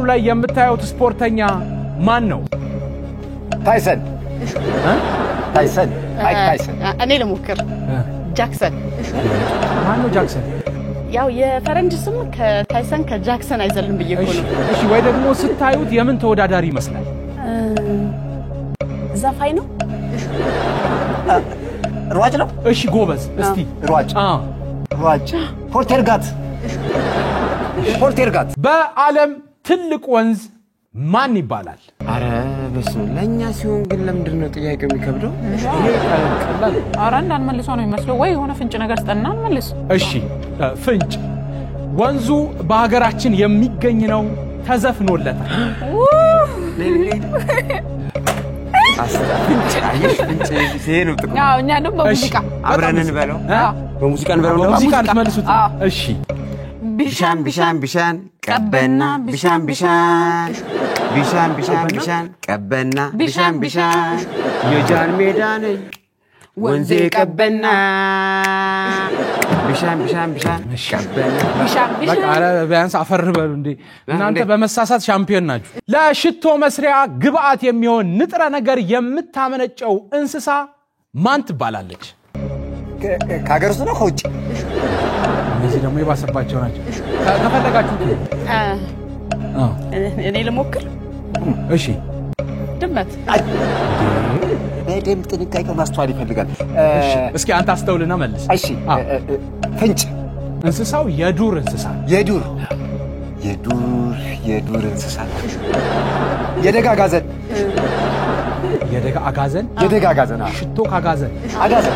ላይ የምታዩት ስፖርተኛ ማን ነው? ታይሰን ታይሰን እኔ ልሞክር ጃክሰን ማን ነው ጃክሰን? ያው የፈረንጅ ስም ከታይሰን ከጃክሰን አይዘልም ብዬ እኮ ነው። እሺ ወይ ደግሞ ስታዩት የምን ተወዳዳሪ ይመስላል? ዘፋኝ ነው? ሯጭ ነው? እሺ ጎበዝ እስቲ ሯጭ ፖርቴርጋት በዓለም ትልቅ ወንዝ ማን ይባላል? አረ በስመ ለኛ ሲሆን ግን ለምንድነው ጥያቄው የሚከብደው? ቀላል አረ እንዳንመልሰው ነው የሚመስለው ወይ የሆነ ፍንጭ ነገር ስጠና እንመልስ። እሺ ፍንጭ ወንዙ በሀገራችን የሚገኝ ነው ተዘፍኖለታል። ፍንጭ ሲሄነው ጥቁ ያው እኛ ደግሞ በሙዚቃ አብረን እንበለው በሙዚቃ መልሱት። እሺ ቢሻን ቀበና ቢሻን ቀበና ቢሻን የጃን ሜዳ ነኝ ወንዜ ቀበና ቢሻን ቀበና በቃ አረ ቢያንስ አፈር በሉ እንዴ እናንተ በመሳሳት ሻምፒዮን ናችሁ። ለሽቶ መስሪያ ግብአት የሚሆን ንጥረ ነገር የምታመነጨው እንስሳ ማን ትባላለች? ከሀገር ውስጥ ነው ከውጭ? እነዚህ ደግሞ የባሰባቸው ናቸው። ከፈለጋችሁ እኔ ልሞክር። እሺ ድመት በደንብ ጥንቃቄ ማስተዋል ይፈልጋል። እስኪ አንተ አስተውልና መልስ። እሺ ፍንጭ እንስሳው የዱር እንስሳ የዱር እንስሳ የደጋ አጋዘን የደጋ አጋዘን የደጋ አጋዘን ሽቶ ካጋዘን አጋዘን